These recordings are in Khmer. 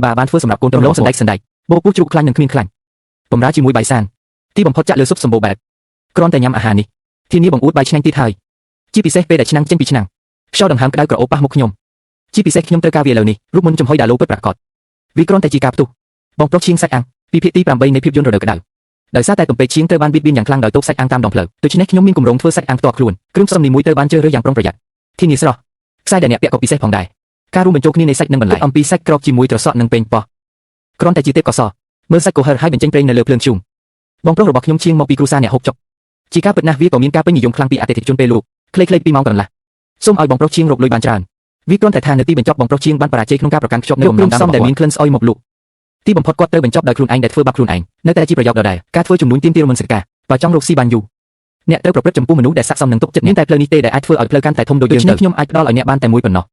bà bán phơi sầm đạp côn trồng lỗ sần đạch bô cú chụp khănยังគ្មានខ្លាញ់បំរើជាមួយបាយសានទីបំផុតចាក់លើស៊ុបសម្បូរបែបគ្រាន់តែញ៉ាំអាហារនេះទីនេះបង្អួតបាយឆ្ងាញ់ទៀតហើយជាពិសេសពេលដែលឆ្នាំងចេញពីឆ្នាំងខ្យល់ដង្ហើមក្តៅក្រអូបប៉ះមុខខ្ញុំជាពិសេសខ្ញុំត្រូវការវាឥឡូវនេះរូបមន្តចំហុយដាឡូពិតប្រាកដវាគ្រាន់តែជាការផ្ទុះបងប្រុសឈៀងសាច់អាំងពីភាគទី8នៃភាពយន្តរដូវក្តៅដោយសារតែទំពេកឈៀងត្រូវបានបៀតបៀនយ៉ាងខ្លាំងដោយតូបសាច់អាំងតាមដងផ្លូវដូច្នេះខ្ញុំមានគម្រោងធ្វើសាច់អាំងផ្ទាល់ខ្លួនគ្រឿងផ្សំនីមួយត្រូវបានជ្រើសរើសយ៉ាងប្រុងប្រយ័ត្នធានាស្រស់ខ្សែដែលអ្នកពាក់ក៏ពិសេសផងដែរការរួមបញ្ចូលគ្នានៃសាច់និងបន្លែអំពីសាច់ក្រកជាមួយត្រសក់និងប៉េងប៉ោះគ្រាន់តែជាទេពកោសល្យមើលសាច់កុហិរហើយបញ្ចេញប្រេងនៅលើភ្លើងធ្យូងបងប្រុសរបស់ខ្ញុំឈៀងមកពីគ្រួសារអ្នកហូបចុកជាការពិតណាស់វាក៏មានការពេញនិយមខ្លាំងពីអតិថិជនពេលលក់ខ្លីៗ2ម៉ោងកន្លះសូមឲ្យបងប្រុសឈៀងរកលុយបានច្រើនវាគ្រាន់តែថានៅទីបញ្ចប់បងប្រុសឈៀងបានបរាជ័យក្នុងការប្រកាន់ខ្ជាប់នៅបំណងតាមដែលមានក្លិនស្អុយមកលក់ទីបំផុតគាត់ត្រូវបញ្ចប់ដោយខ្លួនឯងដែលធ្វើបាបខ្លួនឯងនៅតែជាប្រយោគដដែលការធ្វើជំនួញទាមទារមនសិការបើចង់រកស៊ីបានយូរអ្នកត្រូវប្រព្រឹត្តចំពោះមនុស្សដែលស័ក្តិសមនឹងទុកចិត្តមានតែផ្លូវនេះទេដែលអាចធ្វើឲ្យផ្លូវកាន់តែធំដូចយើងទៅខ្ញុំអាចផ្ដល់ឲ្យអ្នកបានតែមួយប៉ុណ្ណោះ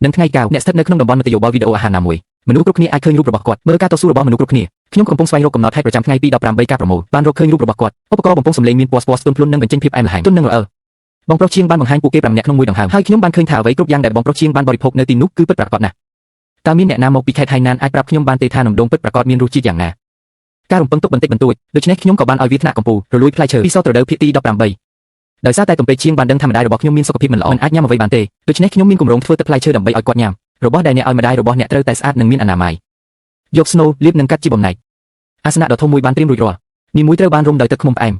នឹងថ្ងៃកៅអ្នកស្ថិតនៅក្នុងតំបន់មតិយោបល់វីដេអូអាហារណាមួយមនុស្សគ្រប់គ្នាអាចឃើញរូបរបស់គាត់មើលការតស៊ូរបស់មនុស្សគ្រប់គ្នាខ្ញុំកំពុងស្វែងរកកំណត់ហេតុប្រចាំថ្ងៃទី18ការប្រមូលបានរកឃើញរូបរបស់គាត់ឧបករណ៍បំពងសំឡេងមានពណ៌ស្ពណ៌ស្ទន់ភ្លន់និងបញ្ចេញភាពអែមល្ហែមទន់និងរអិលបងប្រុសឈៀងបានបង្ហាញពួកគេ5នាក់ក្នុងមួយដង្ហើមហើយខ្ញុំបានឃើញថាអ្វីគ្រប់យ៉ាងដែលបងប្រុសឈៀងបានបរិភោគនៅទីនោះគឺពិតប្រាកដណាស់តើមានអ្នកណាមកពីខេត្តហៃណានអាចប្រាប់ខ្ញុំបានទេថានំដូងពិតប្រាកដមានរសជាតិយ៉ាងណាការរំពឹងទុកបន្តិចបន្តួចដូច្នេះខ្ញុំក៏បានឲ្យវាថ្នាក់កម្ពុជារលួយផ្លែឈើពីសតរដូវភាគទី18ដោយសារតែទំពេកឈៀងបានដឹងថាម្ដាយរបស់ខ្ញុំមានសុខភាពមិនល្អមិនអាចញ៉ាំអ្វីបានទេដូច្នេះខ្ញុំមានគម្រោងធ្វើទឹកផ្លែឈើដើម្បីឲ្យគាត់ញ៉ាំរបស់ដែលអ្នកឲ្យម្ដាយរបស់អ្នកត្រូវតែស្អាតនិងមានអនាម័យយកស្នូលលាបនិងកាត់ជាបំណែកអាសនៈដ៏ធំមួយបានត្រៀមរួចរាល់នីមួយត្រូវបានរុំដោយទឹកឃ្មុំផ្អែម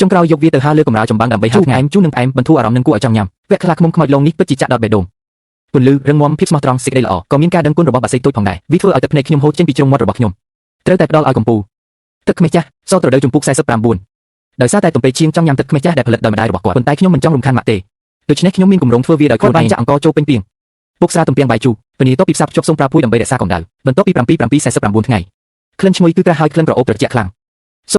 ចុងក្រោយយកវាទៅហាលលើកម្រាលចម្បាំងដើម្បីហាលថ្ងៃជូរនិងផ្អែមបន្ធូរអារម្មណ៍និងគួរឲ្យចង់ញ៉ាំវគ្គខ្លះឃ្មុំខ្មោចលងនេះពិតជាចាក់ដល់បេះដូងពន្លឺរឹងមាំភាពស្មោះត្រង់សេចក្តីល្អក៏មានការដឹងគុណរបស់បាសីទូចផងដែរវាធ្វើឲ្យទឹកភ្នែកខ្ញុំហូរចេញពីជ្រុងមាត់របស់ខ្ញុំត្រូវតែផ្ដល់ឲ្យកម្ពុជាទឹកខ្មេះចាស់សតរដូវចម្ពោះ49ដោយសារតែទំពេកឈៀងចង់ញ៉ាំទឹកខ្មេះចាស់ដែលផលិតដោយម្ដាយរបស់គាត់ប៉ុន្តែខ្ញុំមិនចង់រំខានម៉ាក់ទេដូច្នេះខ្ញុំមានគម្រោងធ្វើវាដោយខ្លួនឯងបានចាក់អង្ករចូលពេញពីងពុកស្រាទំពាំងបាយជូរពនីតពីផ្សារភ្ជាប់សូមប្រើពួយដើម្បីរក្សាកម្ដៅបន្ទាប់ពី7:49ថ្ងៃក្លិនឈ្ងុយគឺក្រាស់ហើយក្លិនក្រអូបត្រជាក់ខ្លាំង